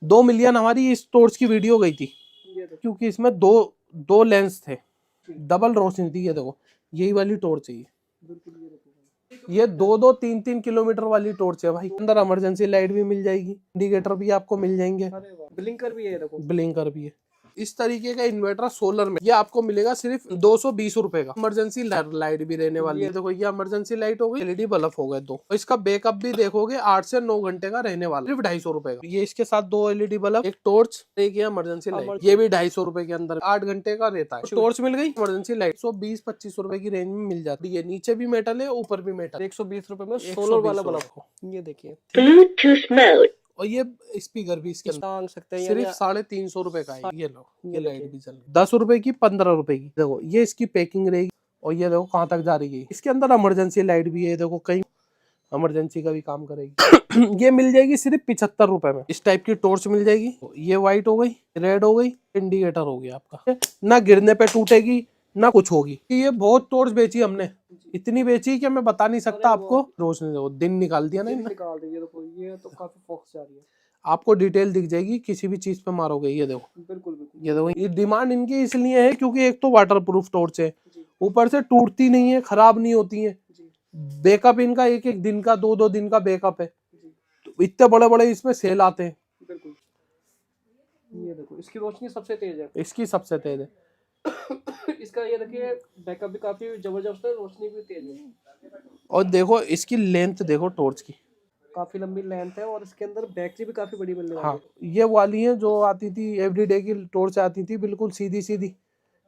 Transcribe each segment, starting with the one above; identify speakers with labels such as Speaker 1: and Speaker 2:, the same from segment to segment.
Speaker 1: 2 million हमारी इस torch की वीडियो गई थी, क्योंकि इसमें दो दो लेंस थे, डबल रोशनी थी। ये देखो यही वाली टॉर्च है ये 2-2, 3-3 किलोमीटर वाली टॉर्च है भाई। अंदर इमरजेंसी लाइट भी मिल जाएगी, इंडिकेटर भी आपको मिल जाएंगे,
Speaker 2: ब्लिंकर भी है, देखो
Speaker 1: ब्लिंकर भी है। इस तरीके का इन्वर्टर सोलर में ये आपको मिलेगा सिर्फ 220 रुपए का। इमरजेंसी लाइट भी रहने वाली है। देखो ये इमरजेंसी लाइट हो गई, एलईडी बल्ब हो गए 2। इसका बैकअप भी देखोगे 8 से 9 घंटे का रहने वाला, सिर्फ 250 रुपए का। ये इसके साथ 2 एलईडी बल्ब, एक टॉर्च, एक ये इमरजेंसी लाइट, ये भी 250 रुपए के अंदर 8 घंटे का रहता है। टॉर्च मिल गई, इमरजेंसी लाइट 120-25 रुपए की रेंज में मिल जाती है। नीचे भी मेटल है, ऊपर भी मेटल।
Speaker 2: 120 रुपए में सोलर वाला बल्ब। ये देखिए
Speaker 3: Bluetooth mode.
Speaker 1: और ये स्पीकर भी इसके
Speaker 2: टांग सकते हैं,
Speaker 1: सिर्फ 350 रुपए का है। ये लो, ये लाइट भी चल रही 10 रुपए की, 15 रुपए की। देखो ये इसकी पैकिंग रहेगी, और ये देखो कहाँ तक जा रही है। इसके अंदर इमरजेंसी लाइट भी है, देखो कहीं इमरजेंसी का भी काम करेगी। ये मिल जाएगी सिर्फ 75 रुपए में। इस टाइप की टॉर्च मिल जाएगी। ये व्हाइट हो गई, रेड हो गई, इंडिकेटर हो गया आपका, ना गिरने पे टूटेगी ना कुछ होगी। ये बहुत टॉर्च बेची हमने, इतनी बेची कि मैं बता नहीं सकता आपको। रोशनी देखो दिन निकाल दिया ना इनने।
Speaker 2: निकाल दीजिए। देखो ये तो काफी फोकस जा रही है,
Speaker 1: आपको डिटेल दिख जाएगी, किसी भी चीज पे मारोगे। ये देखो,
Speaker 2: बिल्कुल बिल्कुल।
Speaker 1: ये देखो, ये डिमांड इनकी इसलिए है क्योंकि एक तो वाटर प्रूफ टॉर्च है, ऊपर से टूटती नहीं है, खराब नहीं होती है। बैकअप इनका 1-1 दिन का, 2-2 दिन का बैकअप है। तो इतने बड़े बड़े इसमें सेल आते हैं।
Speaker 2: बिल्कुल। ये देखो इसकी रोशनी सबसे तेज है,
Speaker 1: इसकी सबसे तेज है।
Speaker 2: इसका ये देखिए बैकअप भी काफी जबरदस्त है, रोशनी भी तेज है।
Speaker 1: और देखो इसकी लेंथ देखो टॉर्च की,
Speaker 2: काफी लंबी लेंथ है, और इसके अंदर बैटरी भी काफी बड़ी मिलने वाली है।
Speaker 1: हाँ ये वाली है जो आती थी एवरीडे की टॉर्च आती थी, बिल्कुल सीधी सीधी।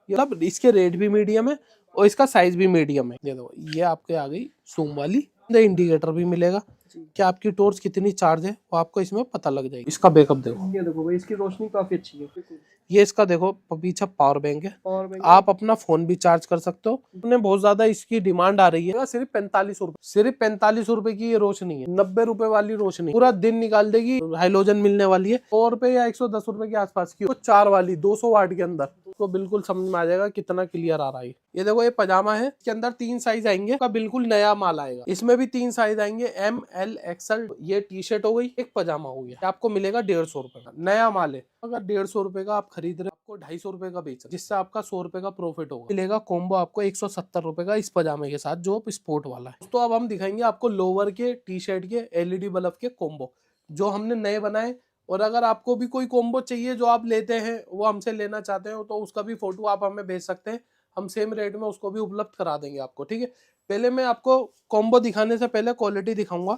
Speaker 1: मतलब इसके रेट भी मीडियम है और इसका साइज भी मीडियम है। ये देखो ये आपके आ गई सूम वाली। इंडिकेटर भी मिलेगा कि आपकी टॉर्च कितनी चार्ज है, वो आपको इसमें पता लग जाएगा। इसका बैकअप देखो,
Speaker 2: ये देखो भाई इसकी रोशनी काफी अच्छी है।
Speaker 1: ये इसका देखो पीछे पावर बैंक है,
Speaker 2: पावर बैंक
Speaker 1: आप अपना फोन भी चार्ज कर सकते हो। बहुत ज्यादा इसकी डिमांड आ रही है। सिर्फ 45 रुपए, सिर्फ 45 रुपए की ये रोशनी है। 90 रुपए वाली रोशनी पूरा दिन निकाल देगी। हाइलोजन मिलने वाली है 100 रुपए या 110 रुपए के आसपास की। 4 वाली 200 वाट के अंदर, तो बिल्कुल समझ में आ जाएगा कितना क्लियर आ रहा है। ये देखो ये पजामा है, इसके अंदर 3 साइज आएंगे, का बिल्कुल नया माल आएगा। इसमें भी 3 साइज आएंगे, एम एल एक्सएल। ये टी शर्ट हो गई, एक पजामा हो गया। आपको मिलेगा 150 रुपए का, नया माल है। अगर 150 रुपए का आप खरीद रहे हो, आपको 250 रुपए का बेच, जिससे आपका 100 रुपए का प्रॉफिट होगा। मिलेगा कॉम्बो आपको 170 रुपए का इस पजामे के साथ, जो स्पोर्ट वाला है। तो अब हम दिखाएंगे आपको लोअर के, टी शर्ट के, एलईडी बल्ब के कॉम्बो जो हमने नए बनाए। और अगर आपको भी कोई कॉम्बो चाहिए जो आप लेते हैं, वो हमसे लेना चाहते हो, तो उसका भी फोटो आप हमें भेज सकते हैं। हम सेम रेट में उसको भी उपलब्ध करा देंगे आपको, ठीक है। पहले मैं आपको कॉम्बो दिखाने से पहले क्वालिटी दिखाऊंगा।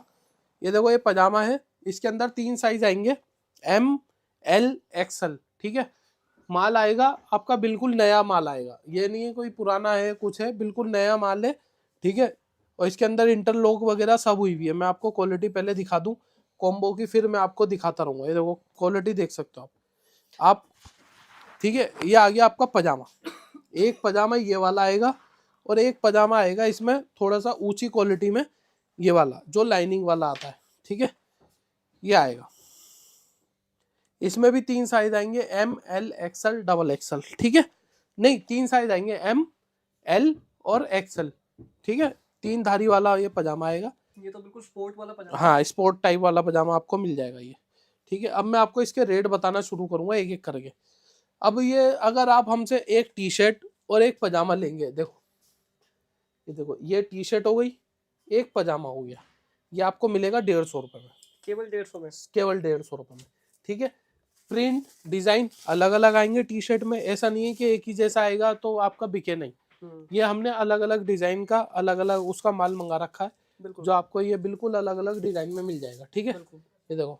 Speaker 1: ये देखो ये पजामा है, इसके अंदर 3 साइज आएंगे, एम एल एक्सएल, ठीक है। माल आएगा आपका बिल्कुल नया माल आएगा, ये नहीं है कोई पुराना है कुछ है, बिल्कुल नया माल है, ठीक है। और इसके अंदर इंटरलॉक वगैरह सब हुई हुई है। मैं आपको क्वालिटी पहले दिखा दूं कॉम्बो की, फिर मैं आपको दिखाता रहूंगा। ये देखो क्वालिटी देख सकते हो आप, ठीक है। ये आ गया आपका पजामा। एक पजामा ये वाला आएगा, और एक पजामा आएगा इसमें थोड़ा सा ऊंची क्वालिटी में, ये वाला जो लाइनिंग वाला आता है, ठीक है। ये आएगा, इसमें भी 3 साइज आएंगे, M L XL double XL, ठीक है। नहीं 3 साइज आएंगे, एम एल और एक्सएल, ठीक है। 3 धारी वाला ये पजामा आएगा।
Speaker 2: ये तो बिल्कुल स्पोर्ट वाला पजामा,
Speaker 1: हाँ स्पोर्ट टाइप वाला पजामा आपको मिल जाएगा ये, ठीक है। अब मैं आपको इसके रेट बताना शुरू करूंगा एक एक करके। अब ये अगर आप हमसे एक टी शर्ट और एक पजामा लेंगे, देखो ये देखो ये टी शर्ट हो गई, एक पजामा हो गया, ये आपको मिलेगा 150 रुपए में,
Speaker 2: केवल 150 में,
Speaker 1: केवल 150 रुपए में, ठीक है। प्रिंट डिजाइन अलग अलग आएंगे टी शर्ट में, ऐसा नहीं है कि एक ही जैसा आएगा तो आपका बिके नहीं। ये हमने अलग अलग डिजाइन का अलग अलग उसका माल मंगा रखा है, जो आपको ये बिल्कुल अलग अलग डिजाइन में मिल जाएगा, ठीक है। ये देखो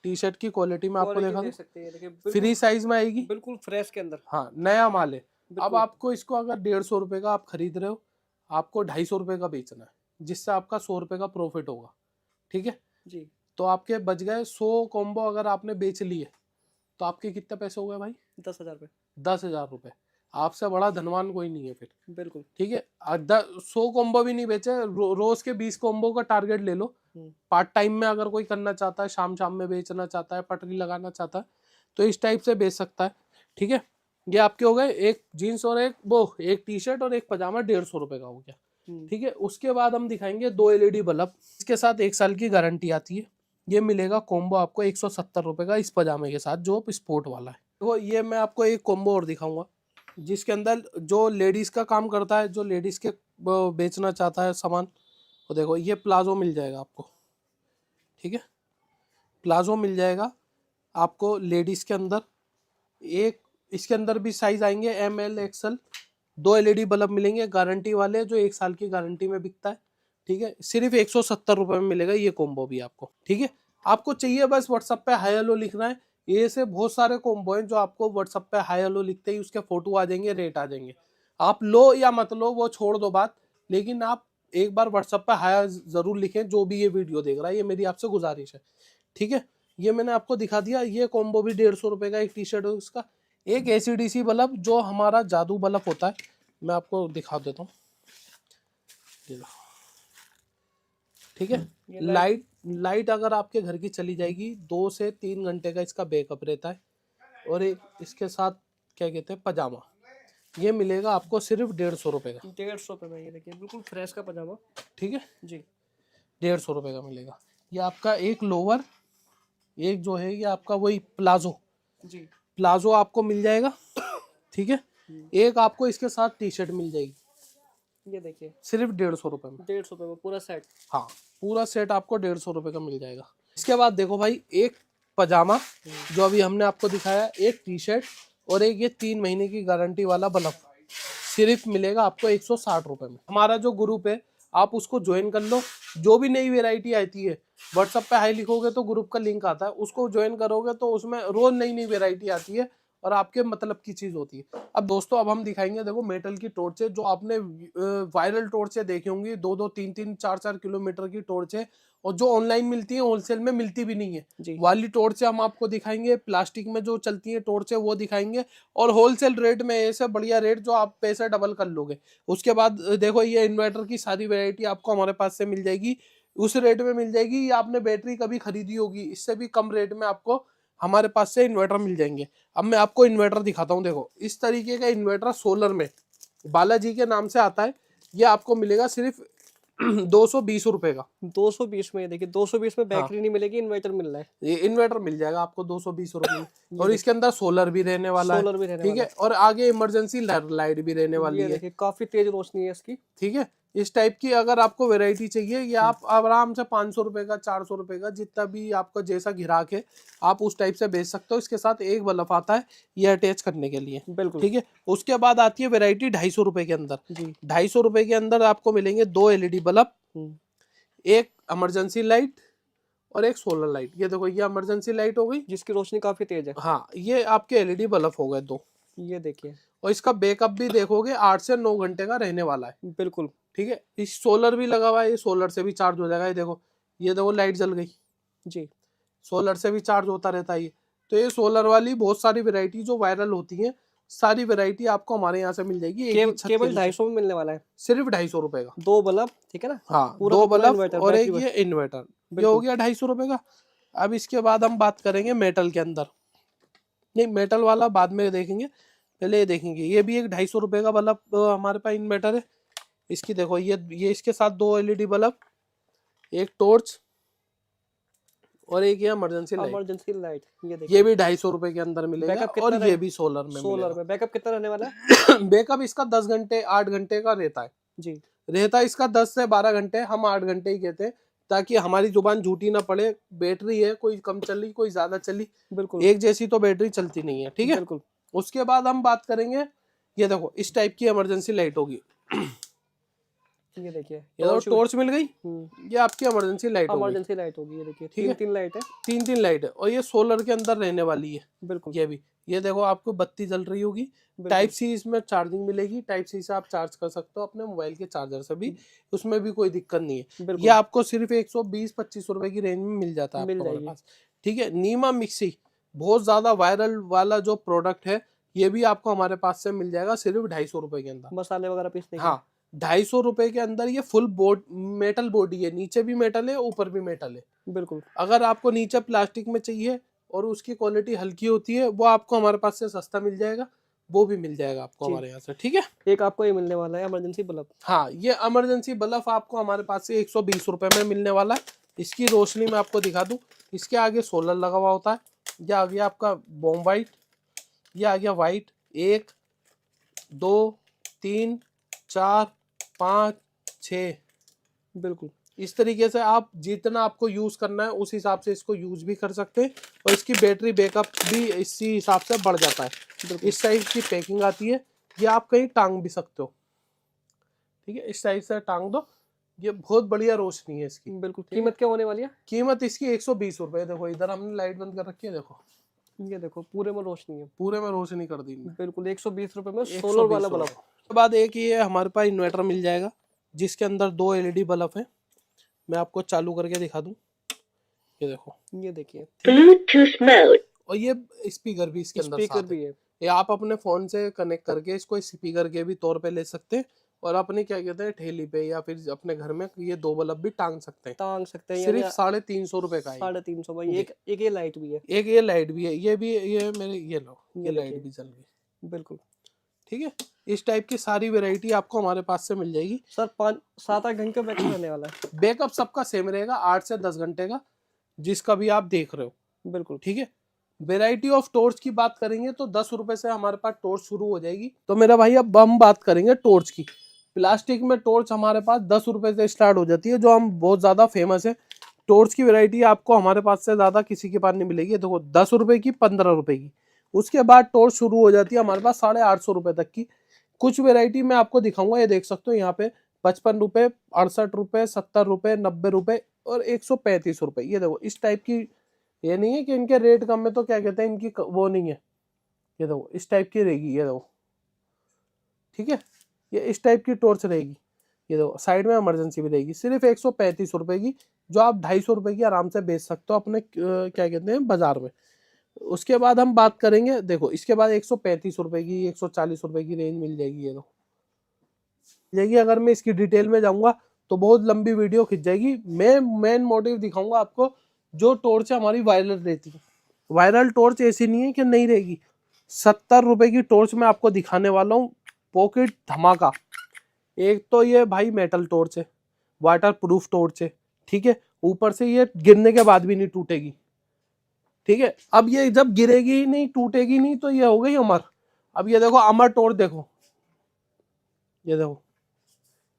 Speaker 1: टी शर्ट की क्वालिटी में आपको देखा फ्री साइज में आएगी,
Speaker 2: बिल्कुल फ्रेश के अंदर,
Speaker 1: हाँ नया माल है। अब आपको इसको अगर 150 रुपए का आप खरीद रहे हो, आपको 250 रुपए का बेचना है, जिससे आपका 100 रुपए का प्रॉफिट होगा, ठीक है
Speaker 2: जी।
Speaker 1: तो आपके बच गए 100 कॉम्बो। अगर आपने बेच लिए तो आपके कितने पैसे हो गए भाई?
Speaker 2: 10,000 रुपए।
Speaker 1: 10,000 रुपए। आपसे बड़ा धनवान कोई नहीं है फिर,
Speaker 2: बिल्कुल,
Speaker 1: ठीक है। 100 कॉम्बो भी नहीं बेचे, रोज के 20 कॉम्बो का टारगेट ले लो। पार्ट टाइम में अगर कोई करना चाहता है, शाम शाम में बेचना चाहता है, पटरी लगाना चाहता है, तो इस टाइप से बेच सकता है, ठीक है। ये आपके हो गए एक जीन्स और एक टी शर्ट और एक पजामा 150 रुपए का हो गया, ठीक है। उसके बाद हम दिखाएंगे 2 एलईडी बल्ब, इसके साथ 1 साल की गारंटी आती है। ये मिलेगा कॉम्बो आपको 170 रुपए का इस पजामे के साथ, जो स्पोर्ट वाला है। तो ये मैं आपको एक कॉम्बो और दिखाऊंगा जिसके अंदर जो लेडीज का काम करता है, जो लेडीज के बेचना चाहता है सामान। तो देखो ये प्लाजो मिल जाएगा आपको, ठीक है, प्लाजो मिल जाएगा आपको लेडीज के अंदर। एक इसके अंदर भी साइज आएंगे ML XL। 2 LED बल्ब मिलेंगे गारंटी वाले, जो 1 साल की गारंटी में बिकता है, ठीक है। सिर्फ 170 रुपए में मिलेगा ये कॉम्बो भी आपको, ठीक है। आपको चाहिए बस व्हाट्सएप पे हाई हेलो लिखना है। ये से बहुत सारे कॉम्बो हैं जो आपको व्हाट्सएप पे हाई हेलो लिखते ही उसके फोटो आ जाएंगे, रेट आ जाएंगे। आप लो या मत लो वो छोड़ दो बात, लेकिन आप एक बार व्हाट्सएप पे हाई जरूर लिखें जो भी ये वीडियो देख रहा है, ये मेरी आपसे गुजारिश है, ठीक है। ये मैंने आपको दिखा दिया। ये कॉम्बो भी 150 रुपए का एक टी शर्ट है उसका। एक ACDC बल्ब जो हमारा जादू बल्ब होता है, मैं आपको दिखा देता हूँ, ठीक है। लाइट अगर आपके घर की चली जाएगी 2 से 3 घंटे का इसका बैकअप रहता है। और एक इसके साथ क्या कहते हैं पजामा, ये मिलेगा आपको सिर्फ 150 रुपए का।
Speaker 2: 150 रुपए में ये देखिए बिल्कुल फ्रेश का पजामा,
Speaker 1: ठीक है
Speaker 2: जी,
Speaker 1: 150 रुपए का मिलेगा। ये आपका एक लोअर, एक जो है ये आपका वही प्लाजो,
Speaker 2: जी,
Speaker 1: प्लाजो आपको मिल जाएगा, ठीक है। एक आपको इसके साथ टी शर्ट मिल जाएगी,
Speaker 2: ये देखिए
Speaker 1: सिर्फ 150 रुपए में।
Speaker 2: 150 रुपए में पूरा सेट।
Speaker 1: हाँ, पूरा सेट आपको 150 रुपए का मिल जाएगा। इसके बाद देखो भाई, एक पजामा जो अभी हमने आपको दिखाया, एक टी शर्ट और एक ये 3 महीने की गारंटी वाला बल्ब, सिर्फ मिलेगा आपको 160 रुपए में। हमारा जो ग्रुप है आप उसको ज्वाइन कर लो। जो भी नई वेराइटी आती है व्हाट्सएप पे हाई लिखोगे तो ग्रुप का लिंक आता है, उसको ज्वाइन करोगे तो उसमें रोज नई नई वेराइटी आती है और आपके मतलब की चीज होती है। अब दोस्तों अब हम दिखाएंगे, देखो मेटल की टॉर्चें जो आपने वायरल टॉर्चें देखी होंगी, 2-2, 3-3, 4-4 किलोमीटर की टॉर्चें, और जो ऑनलाइन मिलती है होलसेल में मिलती भी नहीं है वाली टॉर्चें हम आपको दिखाएंगे। प्लास्टिक में जो चलती है टॉर्चें वो दिखाएंगे, और होलसेल रेट में ऐसे बढ़िया रेट जो आप पैसे डबल कर लोगे। उसके बाद देखो ये इन्वर्टर की सारी वेराइटी आपको हमारे पास से मिल जाएगी, उस रेट में मिल जाएगी। ये आपने बैटरी कभी खरीदी होगी, इससे भी कम रेट में आपको हमारे पास से इन्वर्टर मिल जाएंगे। अब मैं आपको इन्वर्टर दिखाता हूँ। देखो इस तरीके का इन्वर्टर सोलर में बालाजी के नाम से आता है, ये आपको मिलेगा सिर्फ 220 रुपए का।
Speaker 2: 220 में, ये देखिए 220 में बैटरी नहीं मिलेगी, इन्वर्टर मिल रहा है।
Speaker 1: ये इन्वर्टर मिल जाएगा आपको 220 रुपए में। और इसके अंदर सोलर भी रहने वाला है,
Speaker 2: सोलर भी रहने
Speaker 1: ठीक है। और आगे इमरजेंसी लाइट भी रहने वाली है,
Speaker 2: देखिए काफी तेज रोशनी है इसकी,
Speaker 1: ठीक है। इस टाइप की अगर आपको वैरायटी चाहिए, ये आप आराम से 500 रुपए का, 400 रुपए का, जितना भी आपका जैसा घिराक है आप उस टाइप से बेच सकते हो। इसके साथ एक बल्ब आता है ये अटैच करने के लिए,
Speaker 2: बिल्कुल,
Speaker 1: ठीक है। उसके बाद आती है वैरायटी 250 रुपए के अंदर। 250 रुपए के अंदर आपको मिलेंगे 2 LED बल्ब, एक इमरजेंसी लाइट और एक सोलर लाइट। ये देखो ये इमरजेंसी लाइट हो गई
Speaker 2: जिसकी रोशनी काफी तेज है।
Speaker 1: हाँ, ये आपके LED बल्ब हो गए 2।
Speaker 2: ये देखिए,
Speaker 1: और इसका बैकअप भी देखोगे 8 से 9 घंटे का रहने वाला है,
Speaker 2: बिल्कुल,
Speaker 1: ठीक है। इस सोलर भी लगा हुआ है, ये सोलर से भी चार्ज हो जाएगा। ये देखो लाइट जल गई,
Speaker 2: जी,
Speaker 1: सोलर से भी चार्ज होता रहता है ये। तो ये सोलर वाली बहुत सारी वैरायटी जो वायरल होती हैं, सारी वैरायटी आपको हमारे यहाँ से मिल जाएगी।
Speaker 2: केवल 250 में मिलने वाला है,
Speaker 1: सिर्फ 250 रुपए का।
Speaker 2: 2 बल्ब, ठीक है ना,
Speaker 1: हाँ,
Speaker 2: पूरा
Speaker 1: 2
Speaker 2: पूरा
Speaker 1: बल्ब और एक ये इन्वर्टर, ये हो गया 250 रुपए का। अब इसके बाद हम बात करेंगे मेटल के अंदर, नहीं मेटल वाला बाद में देखेंगे, पहले ये देखेंगे। ये भी एक 250 रुपए का बल्ब हमारे पास इन्वर्टर है। इसकी देखो ये इसके साथ 2 LED बल्ब, एक टॉर्च और एक ये इमरजेंसी
Speaker 2: लाइट, ये देखिए,
Speaker 1: ये भी 250 रुपए के अंदर मिलेगा। और ये भी सोलर में
Speaker 2: बैकअप कितना रहने वाला है?
Speaker 1: बैकअप इसका 10 घंटे 8 घंटे का रहता है
Speaker 2: जी,
Speaker 1: रहता है इसका 10 से 12 घंटे, हम 8 घंटे ही कहते हैं ताकि हमारी जुबान झूठी ना पड़े। बैटरी है, कोई कम चली कोई ज्यादा चली,
Speaker 2: बिल्कुल
Speaker 1: एक जैसी तो बैटरी चलती नहीं है, ठीक है।
Speaker 2: बिल्कुल।
Speaker 1: उसके बाद हम बात करेंगे, ये देखो इस टाइप की इमरजेंसी लाइट होगी।
Speaker 2: ये देखिए,
Speaker 1: ये तो टॉर्च मिल गई, ये आपकी इमरजेंसी लाइट होगी।
Speaker 2: इमरजेंसी लाइट होगी, ये देखिए,
Speaker 1: ठीक है,
Speaker 2: 3 लाइट है,
Speaker 1: 3 लाइट है। और ये सोलर के अंदर रहने वाली है,
Speaker 2: बिल्कुल।
Speaker 1: ये भी, ये देखो आपको बत्ती जल रही होगी। टाइप सी इसमें चार्जिंग मिलेगी, टाइप सी से आप चार्ज कर सकते हो अपने मोबाइल के चार्जर से भी, उसमें भी कोई दिक्कत नहीं है। ये आपको सिर्फ 120-25 रुपए की रेंज में मिल जाता है आपके पास, ठीक है। नीमा मिक्सी बहुत ज्यादा वायरल वाला जो प्रोडक्ट है, ये भी आपको हमारे पास से मिल जाएगा सिर्फ 250 रुपए के अंदर,
Speaker 2: मसाले वगैरह पीसने।
Speaker 1: हाँ, 250 रुपए के अंदर। ये फुल मेटल बॉडी है, नीचे भी मेटल है ऊपर भी मेटल है,
Speaker 2: बिल्कुल।
Speaker 1: अगर आपको नीचे प्लास्टिक में चाहिए और उसकी क्वालिटी हल्की होती है, वो आपको हमारे पास से सस्ता मिल जाएगा, वो भी मिल जाएगा आपको हमारे यहाँ से, ठीक है।
Speaker 2: एक आपको ये मिलने वाला है इमरजेंसी बल्ब,
Speaker 1: हाँ, ये इमरजेंसी बल्ब आपको हमारे पास से 120 रुपए में मिलने वाला है। इसकी रोशनी मैं आपको दिखा दूं, इसके आगे सोलर लगा हुआ होता है। ये आ गया आपका बॉम वाइट, ये आ गया वाइट, 1 2 3 4 5 6। बिल्कुल इस तरीके से आप जितना आपको यूज करना है उस हिसाब से इसको यूज भी कर सकते हैं, और इसकी बैटरी बैकअप भी इसी हिसाब से बढ़ जाता है। इस साइज की पैकिंग आती है, ये आप कहीं टांग भी सकते हो। ठीक है, इस साइज से टांग दो। ये बहुत बढ़िया रोशनी है इसकी।
Speaker 2: बिल्कुल। कीमत क्या होने वाली है?
Speaker 1: कीमत इसकी 120 रुपए। देखो इधर हमने लाइट बंद कर रखी है, देखो
Speaker 2: ये देखो पूरे में रोशनी है,
Speaker 1: पूरे में रोशनी कर दी।
Speaker 2: बिल्कुल 120 रुपए में सोलर वाला बल्ब।
Speaker 1: उसके बाद एक ये हमारे पास इन्वर्टर मिल जाएगा, जिसके अंदर 2 LED बल्ब है। मैं आपको चालू करके दिखा दूं, ये देखो,
Speaker 2: ये देखिए
Speaker 3: ब्लूटूथ मोड,
Speaker 1: और ये स्पीकर भी इसके अंदर
Speaker 2: स्पीकर
Speaker 1: साथ
Speaker 2: भी है।
Speaker 1: ये आप अपने फोन से कनेक्ट करके इसको स्पीकर के भी तौर पे ले सकते हैं, और अपनी क्या कहते हैं ठेली पे या फिर अपने घर में ये 2 बल्ब भी टांग सकते हैं। सिर्फ 350 रुपए का है।
Speaker 2: 350 भाई। एक ये लाइट भी है,
Speaker 1: एक ये लाइट भी है, ये भी ये मेरे ये लो, ये लाइट भी चल गई।
Speaker 2: बिल्कुल
Speaker 1: ठीक है, इस टाइप की सारी वैरायटी आपको हमारे पास से मिल जाएगी।
Speaker 2: सर। 5-7-8 घंटे बैकअप रहने वाला है।
Speaker 1: बैकअप सबका सेम रहेगा, 8 से 10 घंटे का, जिसका भी आप देख रहे हो।
Speaker 2: बिल्कुल
Speaker 1: ठीक है, वेराइटी ऑफ टॉर्च की बात करेंगे तो 10 रुपए से हमारे पास टॉर्च शुरू हो जाएगी। तो मेरा भाई अब हम बात करेंगे टॉर्च की। प्लास्टिक में टॉर्च हमारे पास 10 रुपए से स्टार्ट हो जाती है, जो हम बहुत ज्यादा फेमस है। टॉर्च की वैरायटी आपको हमारे पास से ज्यादा किसी के पास नहीं मिलेगी। देखो 10 रुपए की, 15 रुपए की, उसके बाद टॉर्च शुरू हो जाती है हमारे पास 850 रुपए तक की। कुछ वैरायटी मैं आपको दिखाऊंगा, ये देख सकते हो यहाँ पे 55 रुपए, 68 रुपए, 70 रुपए, 90 रुपए और 135 रुपए। ये देखो इस टाइप की, ये नहीं है कि इनके रेट कम है तो क्या कहते हैं इनकी वो नहीं है। ये देखो इस टाइप की रहेगी, ये देखो। ठीक है, ये इस टाइप की टॉर्च रहेगी। ये देखो साइड में इमरजेंसी भी रहेगी, सिर्फ 135 रुपए की, जो आप 250 रुपए की आराम से बेच सकते हो अपने क्या कहते हैं बाजार में। उसके बाद हम बात करेंगे, देखो इसके बाद 135 रुपए की, 140 रुपए की रेंज मिल जाएगी। ये देखो जाएगी। अगर मैं इसकी डिटेल में जाऊंगा तो बहुत लंबी वीडियो खिंच जाएगी। मैं मेन मोटिव दिखाऊंगा आपको, जो टॉर्च हमारी वायरल रहती है। वायरल टॉर्च ऐसी नहीं है कि नहीं रहेगी। 70 रुपए की टॉर्च मैं आपको दिखाने वाला हूँ, पॉकेट धमाका। एक तो ये भाई मेटल टॉर्च है, वाटर प्रूफ टॉर्च है। ठीक है, ऊपर से ये गिरने के बाद भी नहीं टूटेगी। ठीक है, अब ये जब गिरेगी ही नहीं, टूटेगी नहीं, तो ये हो गई अमर। अब ये देखो अमर टॉर्च, देखो ये देखो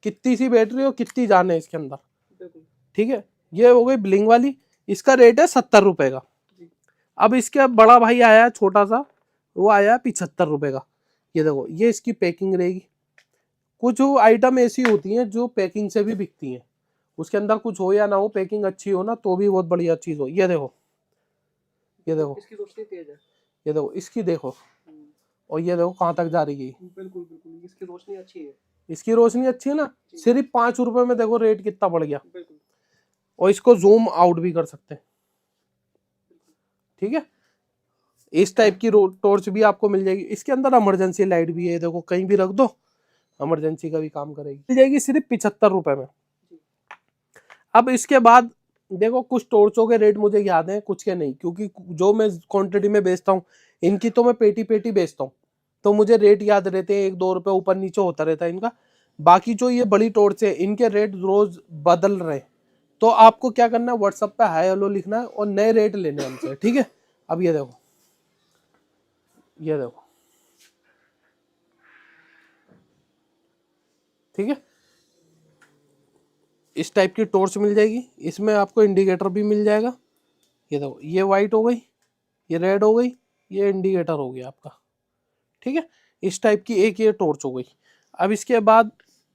Speaker 1: कितनी सी बैटरी और कितनी जान है इसके अंदर। ठीक है, ये हो गई ब्लिंग वाली, इसका रेट है 70 रुपए का। अब इसके बड़ा भाई आया है छोटा सा, वो आया है 75 रुपए का। ये देखो ये इसकी पैकिंग रहेगी। कुछ आइटम ऐसी होती हैं जो पैकिंग से भी बिकती हैं, उसके अंदर कुछ हो या ना हो, पैकिंग अच्छी हो ना तो भी बहुत बढ़िया चीज हो। ये देखो, ये देखो
Speaker 2: इसकी रोशनी तेज है,
Speaker 1: ये देखो इसकी देखो, और ये देखो कहाँ तक जा रही है।
Speaker 2: बिल्कुल बिल्कुल इसकी रोशनी अच्छी है।
Speaker 1: इसकी रोशनी अच्छी है ना, सिर्फ 5 रुपए में देखो रेट कितना बढ़ गया।
Speaker 2: बिल्कुल।
Speaker 1: और इसको जूम आउट भी कर सकते हैं। ठीक है, इस टाइप की टॉर्च भी आपको मिल जाएगी। इसके अंदर इमरजेंसी लाइट भी है, देखो कहीं भी रख दो इमरजेंसी का भी काम करेगी। मिल जाएगी सिर्फ 75 रुपए में। अब इसके बाद देखो कुछ टॉर्चों के रेट मुझे याद है, कुछ के नहीं, क्योंकि जो मैं क्वांटिटी में बेचता हूँ इनकी तो मैं पेटी पेटी बेचता हूँ, तो मुझे रेट याद रहते हैं। 1-2 रुपए ऊपर नीचे होता रहता है इनका। बाकी जो ये बड़ी टॉर्च है इनके रेट रोज बदल रहे हैं, तो आपको क्या करना है, व्हाट्सएप पे हाय हेलो लिखना है और नए रेट लेने हमसे। ठीक है, अब ये देखो, ये देखो, ठीक है, इस टाइप की टॉर्च मिल जाएगी। इसमें आपको इंडिकेटर भी मिल जाएगा। ये देखो ये वाइट हो गई, ये रेड हो गई, ये इंडिकेटर हो गया आपका। ठीक है, इस टाइप की एक ये टॉर्च हो गई। अब इसके बाद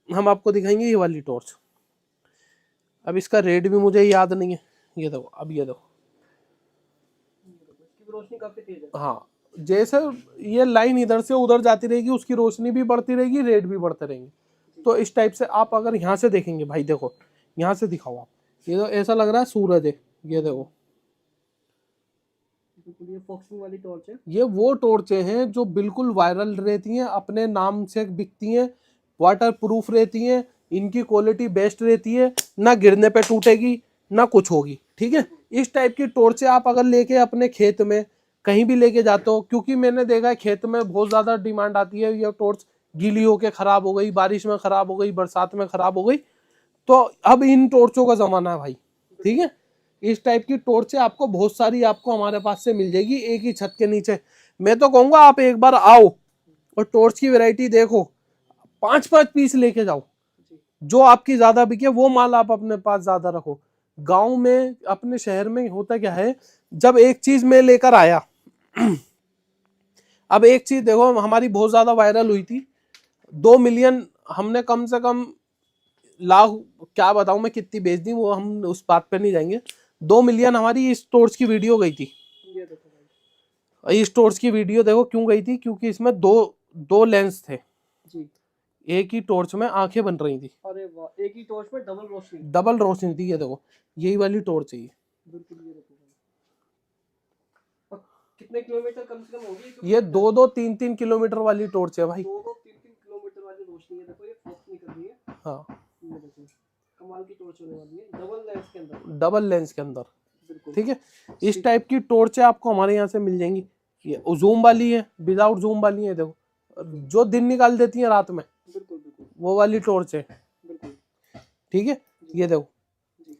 Speaker 1: हम आपको दिखाएंगे ये वाली टॉर्च। अब इसका रेट भी मुझे याद नहीं है। ये देखो, अब ये देखो,
Speaker 2: इसकी रोशनी काफी तेज है।
Speaker 1: हाँ, जैसे ये लाइन इधर से उधर जाती रहेगी, उसकी रोशनी भी बढ़ती रहेगी, रेट भी बढ़ते रहेंगे। तो इस टाइप से आप अगर यहाँ से देखेंगे भाई, देखो यहाँ से दिखाओ आप, ये तो ऐसा लग रहा है सूरज है। ये देखो
Speaker 2: ये फॉक्सिंग वाली टॉर्च है।
Speaker 1: ये वो टॉर्चें हैं जो बिल्कुल वायरल रहती हैं, अपने नाम से बिकती हैं, वाटर प्रूफ रहती हैं, इनकी क्वालिटी बेस्ट रहती है, ना गिरने पे टूटेगी ना कुछ होगी। ठीक है, इस टाइप की टॉर्चें आप अगर लेके अपने खेत में कहीं भी लेके जाते हो, क्योंकि मैंने देखा है खेत में बहुत ज़्यादा डिमांड आती है, ये टॉर्च गीली होके ख़राब हो गई, बारिश में ख़राब हो गई, बरसात में ख़राब हो गई, तो अब इन टॉर्चों का ज़माना है भाई। ठीक है, इस टाइप की टॉर्चें आपको बहुत सारी आपको हमारे पास से मिल जाएगी एक ही छत के नीचे। मैं तो कहूंगा आप एक बार आओ और टॉर्च की वैरायटी देखो, 5-5 पीस लेके जाओ, जो आपकी ज्यादा बिके वो माल आप अपने पास ज्यादा रखो। गांव में अपने शहर में होता क्या है, जब एक चीज मैं लेकर आया अब एक चीज देखो हमारी बहुत ज्यादा वायरल हुई थी, 2 मिलियन हमने कम से कम लाख, क्या बताऊं मैं कितनी बेच दी, वो हम उस बात पे नहीं जाएंगे। 2 मिलियन हमारी इस टॉर्च की वीडियो गई थी।
Speaker 2: ये देखो भाई,
Speaker 1: इस टॉर्च की वीडियो देखो क्यों गई थी, क्योंकि इसमें दो लेंस थे
Speaker 2: जी।
Speaker 1: एक ही टॉर्च में, आंखें बन रही थी,
Speaker 2: अरे वाह, एक ही टॉर्च में डबल रोशनी।
Speaker 1: डबल रोशनी थी। ये देखो यही वाली टॉर्च है ये।
Speaker 2: बिल्कुल, ये देखो भाई। और कितने किलोमीटर कम से कम होगी
Speaker 1: ये 2-3 किलोमीटर वाली टॉर्च है भाई।
Speaker 2: 2-3 किलोमीटर वाली रोशनी है। देखो ये फोकस नहीं कर रही है।
Speaker 1: हाँ,
Speaker 2: ये देखो कमाल की टॉर्च होने वाली है, डबल लेंस के अंदर।
Speaker 1: डबल लेंस के अंदर।
Speaker 2: बिल्कुल
Speaker 1: ठीक है, इस टाइप की टॉर्च आपको हमारे यहाँ से मिल जाएंगी। ये जूम वाली है, विदाउट जूम वाली है, देखो जो दिन निकाल देती है रात में,
Speaker 2: बिल्कुल बिल्कुल
Speaker 1: वो वाली टॉर्च है।
Speaker 2: बिल्कुल।
Speaker 1: ठीक है, ये देखो
Speaker 2: जी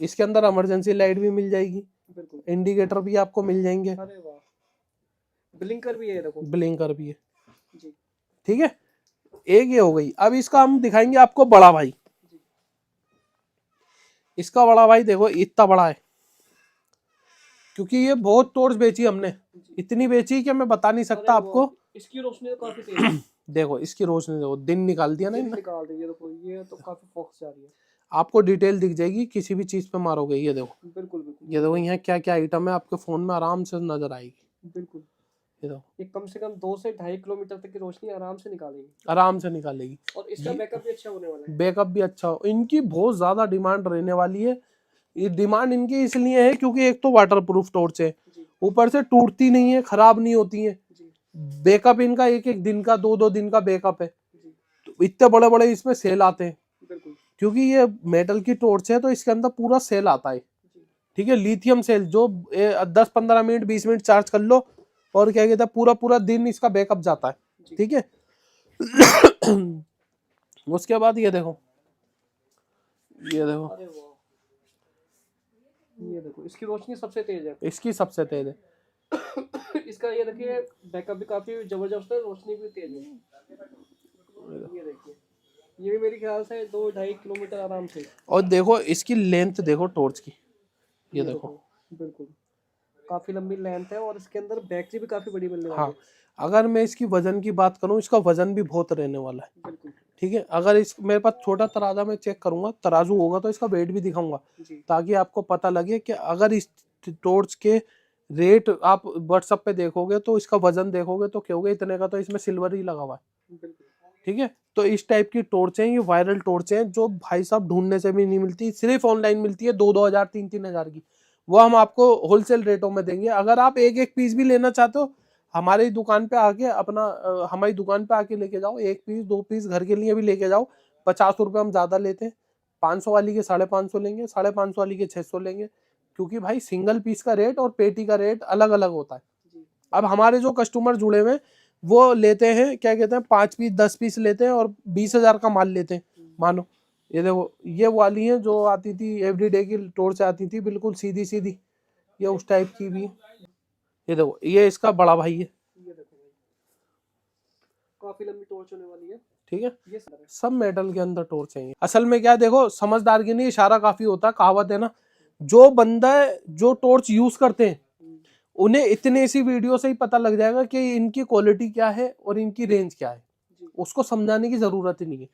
Speaker 1: इसके अंदर इमरजेंसी लाइट भी मिल जाएगी,
Speaker 2: बिल्कुल।
Speaker 1: इंडिकेटर भी आपको मिल जाएंगे,
Speaker 2: अरे वाह, ब्लिंकर भी है देखो।
Speaker 1: ब्लिंकर भी है।
Speaker 2: जी
Speaker 1: ठीक है, एक ये हो गई। अब इसका हम दिखाएंगे आपको बड़ा भाई।
Speaker 2: जी
Speaker 1: इसका बड़ा भाई देखो इतना बड़ा है, क्योंकि ये बहुत टॉर्च बेची हमने,
Speaker 2: जी।
Speaker 1: इतनी बेची कि मैं बता नहीं सकता
Speaker 2: अरे
Speaker 1: आपको।
Speaker 2: वाह, इसकी रोशनी तो काफी तेज है।
Speaker 1: देखो इसकी रोशनी देखो, दिन निकाल दिया ना
Speaker 2: दिन
Speaker 1: इनने।
Speaker 2: निकाल दी है देखो, ये तो काफी फोकस जा रही है।
Speaker 1: आपको डिटेल दिख जाएगी किसी भी चीज पे मारोगे। ये देखो,
Speaker 2: बिल्कुल बिल्कुल।
Speaker 1: ये देखो यहाँ क्या क्या आइटम है, आपके फोन में आराम से नजर आएगी।
Speaker 2: बिल्कुल,
Speaker 1: ये देखो
Speaker 2: ये कम से कम 2 से 2.5 किलोमीटर तक की रोशनी आराम से निकालेगी।
Speaker 1: आराम से निकालेगी।
Speaker 2: और इसका बैकअप भी अच्छा होने वाला है।
Speaker 1: बैकअप भी अच्छा हो, इनकी बहुत ज्यादा डिमांड रहने वाली है। ये डिमांड इनकी इसलिए है क्योंकि एक तो वाटर प्रूफ टॉर्च है,
Speaker 2: जी
Speaker 1: ऊपर से टूटती नहीं है, खराब नहीं होती है।
Speaker 2: जी
Speaker 1: बैकअप इनका 1-1 दिन का, 2-2 दिन का बैकअप है।
Speaker 2: जी।
Speaker 1: तो इतने बड़े बड़े इसमें सेल आते हैं,
Speaker 2: बिल्कुल
Speaker 1: क्योंकि ये मेटल की टॉर्च है तो इसके अंदर पूरा सेल आता है।
Speaker 2: जी
Speaker 1: ठीक है, लिथियम सेल जो 10-15 मिनट 20 मिनट चार्ज कर लो और क्या कहता है पूरा पूरा दिन इसका बैकअप जाता है।
Speaker 2: जी।
Speaker 1: ठीक है उसके बाद ये देखो, ये देखो
Speaker 2: अरे वाह, ये देखो इसकी रोशनी सबसे तेज है।
Speaker 1: इसकी सबसे तेज है।
Speaker 2: इसका ये देखिए बैकअप भी काफी जबरदस्त है, रोशनी भी तेज है। ये देखिए, ये भी मेरे ख्याल से 2-2.5 किलोमीटर आराम से।
Speaker 1: और देखो इसकी लेंथ देखो टॉर्च की, ये देखो।
Speaker 2: बिल्कुल, काफी लंबी लेंथ है और इसके अंदर बैटरी भी काफी बड़ी मिलने वाली
Speaker 1: हाँ,
Speaker 2: है।
Speaker 1: अगर मैं इसकी वजन की बात करूं, इसका वजन भी बहुत रहने वाला है।
Speaker 2: बिल्कुल
Speaker 1: ठीक है, अगर इस मेरे पास छोटा तराजा में चेक करूंगा, तराजू होगा तो इसका वेट भी दिखाऊंगा,
Speaker 2: जी
Speaker 1: ताकि आपको पता लगे कि अगर इस टॉर्च के रेट आप व्हाट्सएप पे देखोगे तो इसका वजन देखोगे तो कहोगे इतने का तो इसमें सिल्वर ही लगा हुआ है।
Speaker 2: बिल्कुल।
Speaker 1: ठीक है, तो इस टाइप की टॉर्च हैं, ये वायरल टॉर्च हैं जो भाई साहब ढूंढने से भी नहीं मिलती, सिर्फ ऑनलाइन मिलती है 2-2 हजार 3-3 हजार की। वो हम आपको होलसेल रेटों में देंगे। अगर आप एक एक पीस भी लेना चाहते हो, हमारी दुकान पे आके अपना हमारी दुकान पे आके लेके जाओ, 1 पीस 2 पीस घर के लिए भी लेके जाओ। 50 रुपये हम ज्यादा लेते हैं, 500 वाली के 550 लेंगे, 550 वाली के 600 लेंगे, क्योंकि भाई सिंगल पीस का रेट और पेटी का रेट अलग अलग होता है।
Speaker 2: जी
Speaker 1: अब हमारे जो कस्टमर जुड़े हुए हैं वो लेते हैं, क्या कहते हैं, 5 पीस 10 पीस लेते हैं और 20,000 का माल लेते हैं। मानो ये देखो, ये वाली है जो आती थी एवरीडे की टॉर्च आती थी, बिल्कुल सीधी सीधी, ये उस टाइप की भी है। ये देखो ये इसका बड़ा भाई है।
Speaker 2: ये देखो भाई, काफी लंबी टॉर्च होने वाली है।
Speaker 1: ठीक है,
Speaker 2: ये सारा
Speaker 1: सब मेटल के अंदर टॉर्च है। असल में क्या देखो, समझदार के लिए इशारा काफी होता है, कहावत है ना, जो बंदा जो टॉर्च यूज करते हैं उन्हें इतने सी वीडियो से ही पता लग जाएगा कि इनकी क्वालिटी क्या है और इनकी रेंज क्या है,
Speaker 2: जी
Speaker 1: उसको समझाने की जरूरत ही नहीं है।